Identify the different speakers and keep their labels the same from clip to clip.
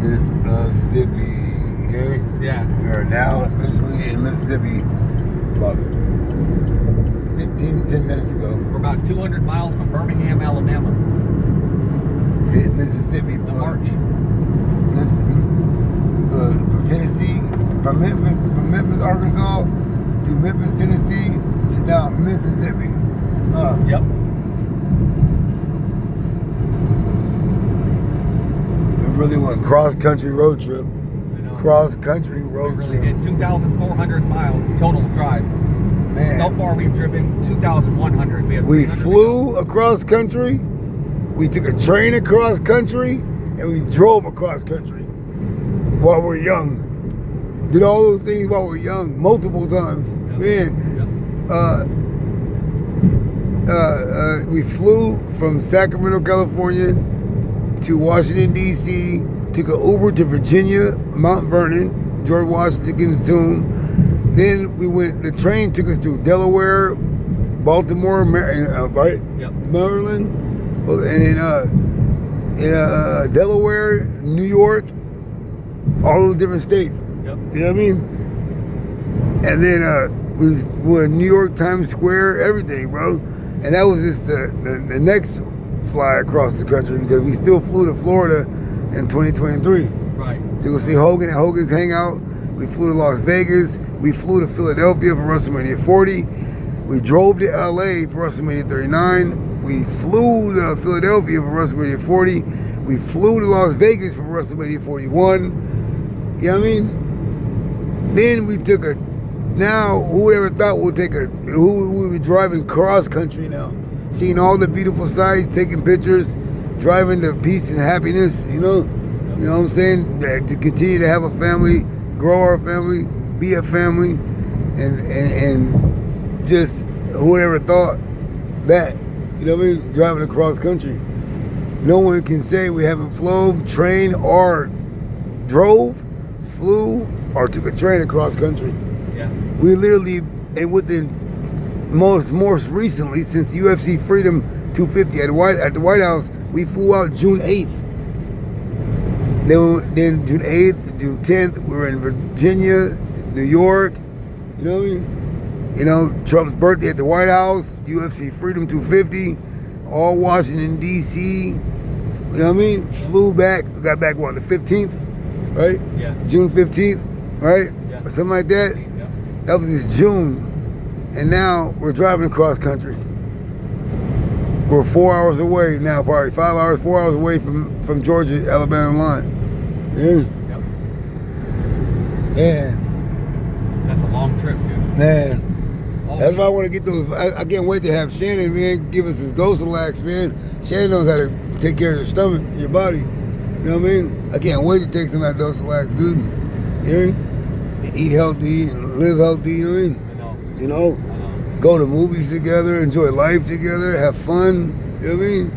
Speaker 1: Mississippi. Here.
Speaker 2: Yeah.
Speaker 1: We are now officially in Mississippi. About 10 minutes ago.
Speaker 2: We're about 200 miles from Birmingham, Alabama.
Speaker 1: Hit Mississippi.
Speaker 2: The march.
Speaker 1: From Tennessee, from Memphis, Arkansas, to Memphis, Tennessee, to now Mississippi.
Speaker 2: Yep.
Speaker 1: We really went cross-country road trip. Cross-country road
Speaker 2: we
Speaker 1: trip.
Speaker 2: really did 2,400 miles total drive.
Speaker 1: Man.
Speaker 2: So far, we've driven 2,100.
Speaker 1: We flew across country. We took a train across country, and we drove across country while we're young. Did all those things while we're young, multiple times.
Speaker 2: Yep.
Speaker 1: Man, we flew from Sacramento, California, to Washington D.C. Took an Uber to Virginia, Mount Vernon, George Washington's tomb. Then we went. The train took us to Delaware, Baltimore, right?
Speaker 2: Yep.
Speaker 1: Maryland, and in Delaware, New York, all those different states.
Speaker 2: Yep.
Speaker 1: You know what I mean? And then we were in New York, Times Square, everything, bro. And that was just the next fly across the country because we still flew to Florida in 2023.
Speaker 2: Right.
Speaker 1: To go see Hogan at Hogan's Hangout. We flew to Las Vegas. We flew to Philadelphia for WrestleMania 40. We drove to LA for WrestleMania 39. We flew to Philadelphia for WrestleMania 40. We flew to Las Vegas for WrestleMania 41. You know what I mean? Then we took now, who ever thought we'll we'll be driving cross country now? Seeing all the beautiful sights, taking pictures, driving to peace and happiness, you know? You know what I'm saying? To continue to have a family, grow our family, be a family, and just whoever thought that, you know what I mean? Driving across country. No one can say we haven't flown, trained, or drove, flew, or took a train across country.
Speaker 2: Yeah.
Speaker 1: We literally, and within most recently, since UFC Freedom 250 at the White House, we flew out June 8th. Then June 8th, June 10th, we were in Virginia, New York. You know what I mean? You know, Trump's birthday at the White House, UFC Freedom 250, all Washington, D.C. You know what I mean? Flew back, got back on the 15th, right?
Speaker 2: Yeah.
Speaker 1: June 15th, right?
Speaker 2: Yeah.
Speaker 1: Or something like that.
Speaker 2: Yeah.
Speaker 1: That was just June. And now we're driving across country. We're 4 hours away now, probably 5 hours, 4 hours away from Georgia, Alabama line. Yeah.
Speaker 2: Yep.
Speaker 1: Yeah.
Speaker 2: That's a long trip, dude.
Speaker 1: Man. That's why I want to get those. I can't wait to have Shannon, man, give us his Dosalax, man. Shannon knows how to take care of your stomach, your body. You know what I mean? I can't wait to take some of that Dosalax, dude. You hear me? And eat healthy and live healthy, you know what I mean? You know? Go to movies together, enjoy life together, have fun, you know what I mean?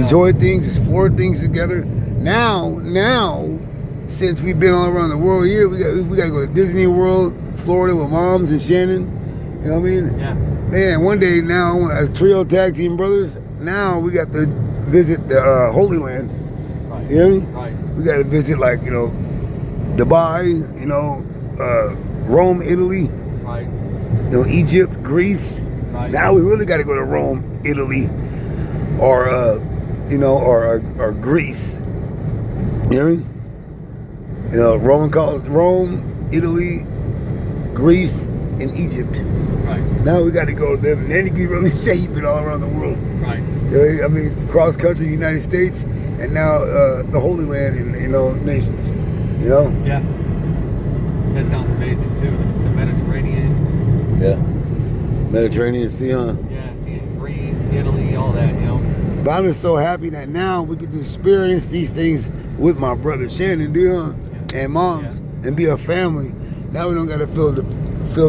Speaker 1: Enjoy things, explore things together. Now, since we've been all around the world here, we got to go to Disney World, Florida with Moms and Shannon. You know what I mean?
Speaker 2: Yeah.
Speaker 1: Man, one day now, as Trio Tag Team Brothers, now we got to visit the Holy Land.
Speaker 2: Right.
Speaker 1: You know what I mean?
Speaker 2: Right.
Speaker 1: We got to visit, like, you know, Dubai, you know, Rome, Italy.
Speaker 2: Right.
Speaker 1: You know, Egypt, Greece.
Speaker 2: Right.
Speaker 1: Now we really got to go to Rome, Italy, or you know, or Greece. You know what I mean? You know, Rome, Italy, Greece, and Egypt.
Speaker 2: Right.
Speaker 1: Now we got to go to them, and then you can really say you've been all around the world.
Speaker 2: Right.
Speaker 1: You know, I mean, cross country, United States, and now the Holy Land, and you know, nations. You know?
Speaker 2: Yeah. That sounds amazing too. The Mediterranean.
Speaker 1: Yeah. Mediterranean Sea, huh?
Speaker 2: Yeah, seeing Greece, Italy, all that, you know.
Speaker 1: But I'm just so happy that now we get to experience these things with my brother Shannon, dude, huh?
Speaker 2: Yeah.
Speaker 1: And moms, and be a family. Now we don't gotta feel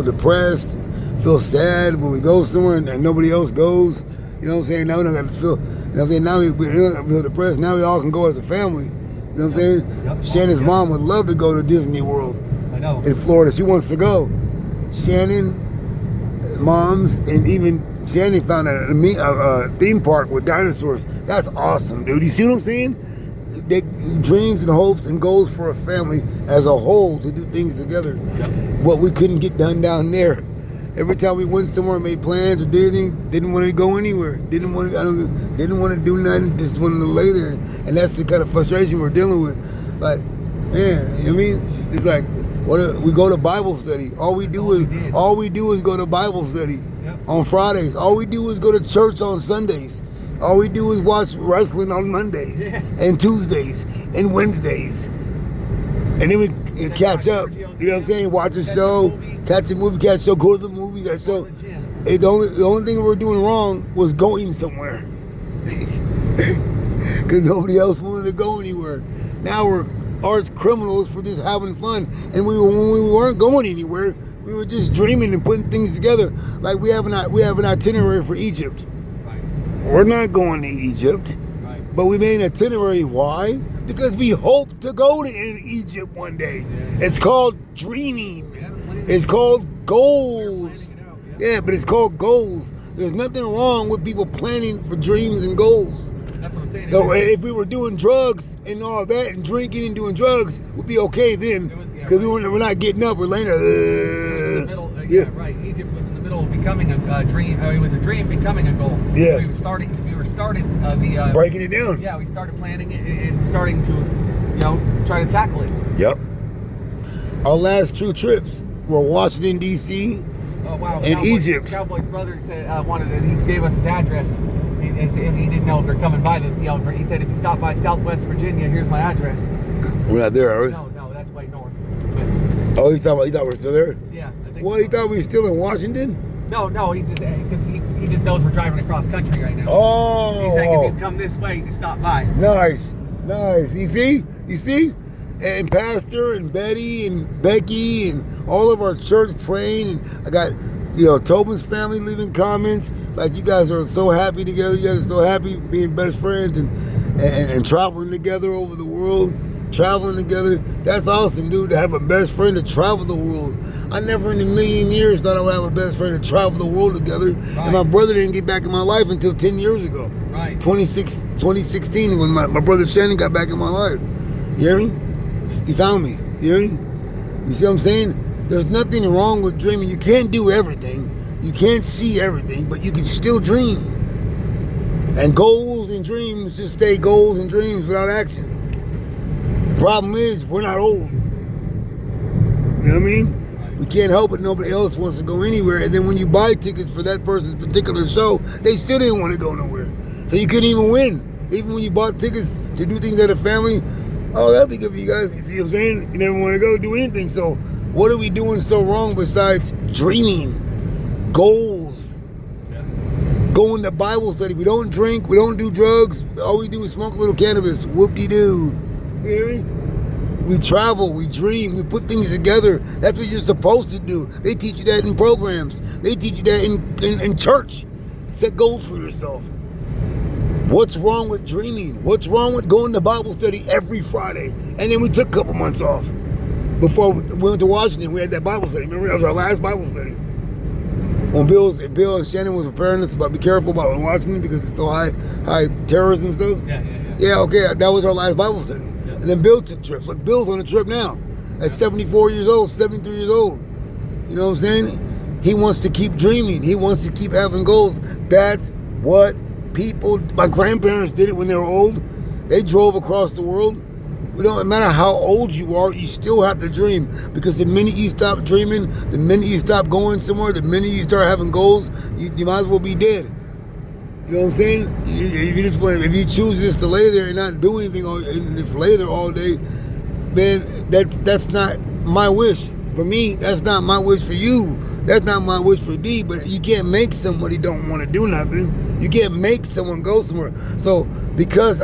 Speaker 1: depressed, feel sad when we go somewhere and nobody else goes. You know what I'm saying? Now we don't gotta feel. You know what I'm saying? Now we don't gotta feel depressed. Now we all can go as a family. You know what I'm saying?
Speaker 2: Yep.
Speaker 1: Shannon's mom would love to go to Disney World.
Speaker 2: I know.
Speaker 1: In Florida, she wants to go. Shannon, moms, and even Shannon found a theme park with dinosaurs. That's awesome, dude. You see what I'm saying? they, dreams and hopes and goals for a family as a whole to do things together.
Speaker 2: Yep.
Speaker 1: What we couldn't get done down there. Every time we went somewhere, made plans or did anything, didn't want to go anywhere. Didn't want to do nothing. Just wanted to lay there, and that's the kind of frustration we're dealing with. Like, man, you know what I mean? It's like we go to Bible study. All we do is go to Bible study on Fridays. All we do is go to church on Sundays. All we do is watch wrestling on Mondays and Tuesdays and Wednesdays, and then we catch up. You know what I'm saying? Watch a show, catch a movie, catch a show, go to the movie, catch a show. The only thing we were doing wrong was going somewhere, because nobody else wanted to go anywhere. Now we're arch criminals for just having fun, and when we weren't going anywhere, we were just dreaming and putting things together. Like we have an itinerary for Egypt.
Speaker 2: Right.
Speaker 1: We're not going to Egypt,
Speaker 2: Right.
Speaker 1: but we made an itinerary. Why? Because we hope to go to Egypt one day.
Speaker 2: Yeah.
Speaker 1: It's called dreaming.
Speaker 2: We haven't planned
Speaker 1: It's
Speaker 2: it.
Speaker 1: called
Speaker 2: We're
Speaker 1: goals.
Speaker 2: planning it out,
Speaker 1: Yeah, but it's called goals. There's nothing wrong with people planning for dreams and goals.
Speaker 2: That's what I'm saying.
Speaker 1: So if we were doing drugs and all that and drinking and doing drugs, we'd be okay then.
Speaker 2: It was- yeah,
Speaker 1: Because
Speaker 2: right.
Speaker 1: we're not getting up. We're laying there.
Speaker 2: in the middle, yeah, right. Egypt was in the middle of becoming a dream. It was a dream becoming a goal.
Speaker 1: Yeah.
Speaker 2: We were starting the
Speaker 1: Breaking it down.
Speaker 2: Yeah, we started planning it and starting to, try to tackle it.
Speaker 1: Yep. Our last two trips were Washington, D.C.
Speaker 2: Oh wow!
Speaker 1: And Egypt.
Speaker 2: Cowboy's brother said wanted it. He gave us his address. He said he didn't know if they're coming by this. He said if you stop by Southwest Virginia, here's my address.
Speaker 1: We're not there, are we?
Speaker 2: No, that's way north. But,
Speaker 1: Oh, he thought we're still there?
Speaker 2: yeah, I think.
Speaker 1: Well, he thought we were still in Washington?
Speaker 2: No, he's just because he just knows we're driving across country right now.
Speaker 1: Oh.
Speaker 2: He's saying if you come this way, to stop by.
Speaker 1: Nice. You see? And Pastor and Betty and Becky and all of our church praying. And I got, Tobin's family leaving comments. Like, you guys are so happy together. You guys are so happy being best friends and traveling together over the world. Traveling together. That's awesome, dude, to have a best friend to travel the world. I never in a million years thought I would have a best friend to travel the world together.
Speaker 2: Right.
Speaker 1: And my brother didn't get back in my life until 10 years ago.
Speaker 2: Right.
Speaker 1: 2016 when my brother Shannon got back in my life. You hear me? He found me. You hear me? You see what I'm saying? There's nothing wrong with dreaming. You can't do everything. You can't see everything, but you can still dream. And goals and dreams just stay goals and dreams without action. The problem is we're not old. You know what I mean? We can't help it. Nobody else wants to go anywhere. And then when you buy tickets for that person's particular show, they still didn't want to go nowhere. So you couldn't even win. Even when you bought tickets to do things at a family, oh, that'd be good for you guys. You see what I'm saying? You never want to go do anything. So what are we doing so wrong besides dreaming? Goals.
Speaker 2: Yeah.
Speaker 1: Going to Bible study. We don't drink. We don't do drugs. All we do is smoke a little cannabis. Whoop-de-doo. You hear me? We travel, we dream, we put things together. That's what you're supposed to do. They teach you that in programs. They teach you that in church. Set goals for yourself. What's wrong with dreaming? What's wrong with going to Bible study every Friday? And then we took a couple months off. Before we went to Washington, we had that Bible study. Remember, that was our last Bible study. When Bill and Shannon was preparing us about be careful about Washington because it's so high terrorism stuff.
Speaker 2: Yeah.
Speaker 1: Yeah, okay, that was our last Bible study. And then Bill took trips. Look, Bill's on a trip now. At 74 years old, 73 years old. You know what I'm saying? He wants to keep dreaming. He wants to keep having goals. That's what my grandparents did it when they were old. They drove across the world. It don't matter how old you are, you still have to dream. Because the minute you stop dreaming, the minute you stop going somewhere, the minute you start having goals, you might as well be dead. You know what I'm saying? If you choose just to lay there and not do anything and just lay there all day, man, that's not my wish. For me, that's not my wish for you. That's not my wish for D. But you can't make somebody don't want to do nothing. You can't make someone go somewhere. So because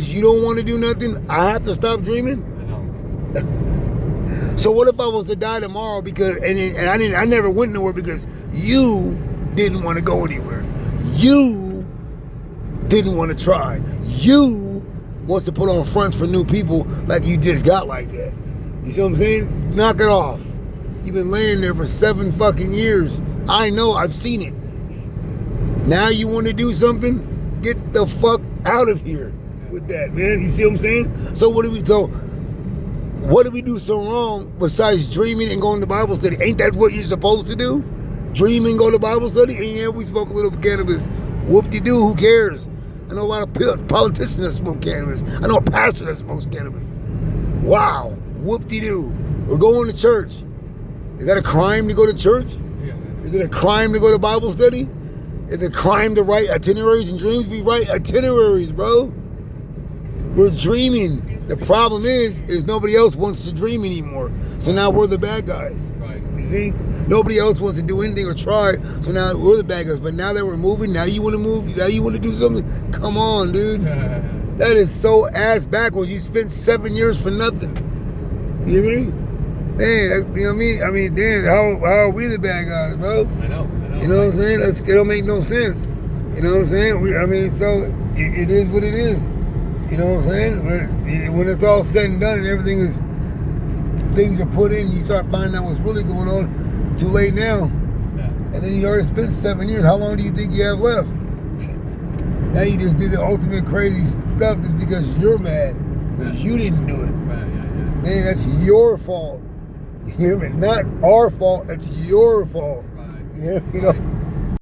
Speaker 1: you don't want to do nothing, I have to stop dreaming.
Speaker 2: I know.
Speaker 1: So what if I was to die tomorrow I never went nowhere because you didn't want to go anywhere. You didn't want to try. You wants to put on fronts for new people like you just got like that. You see what I'm saying? Knock it off. You've been laying there for 7 fucking years. I know, I've seen it. Now you want to do something? Get the fuck out of here. with that, man. You see what I'm saying? So what do we do so wrong besides dreaming and going to Bible study? Ain't that what you're supposed to do? Dream and go to Bible study? And yeah, we smoke a little cannabis. Whoop-de-doo, who cares? I know a lot of politicians that smoke cannabis. I know a pastor that smokes cannabis. Wow, whoop-de-doo. We're going to church. Is that a crime to go to church?
Speaker 2: Yeah.
Speaker 1: Is it a crime to go to Bible study? Is it a crime to write itineraries and dreams? We write itineraries, bro. We're dreaming. The problem is nobody else wants to dream anymore. So now we're the bad guys.
Speaker 2: Right.
Speaker 1: You see? Nobody else wants to do anything or try. So now we're the bad guys. But now that we're moving, now you want to move, now you want to do something? Come on, dude. That is so ass backwards. You spent 7 years for nothing. You hear me? Man, you know what I mean? I mean, damn, how are we the bad guys, bro?
Speaker 2: I know.
Speaker 1: You know what I'm saying? It don't make no sense. You know what I'm saying? So it is what it is. You know what I'm saying? But when it's all said and done and things are put in, you start finding out what's really going on. It's too late now.
Speaker 2: Yeah.
Speaker 1: And then you already spent 7 years. How long do you think you have left? Now you just did the ultimate crazy stuff just because you're mad. Because you didn't do it.
Speaker 2: Right, yeah.
Speaker 1: Man, that's your fault. You hear me? Not our fault. It's your fault.
Speaker 2: Right.
Speaker 1: You know?
Speaker 2: Right.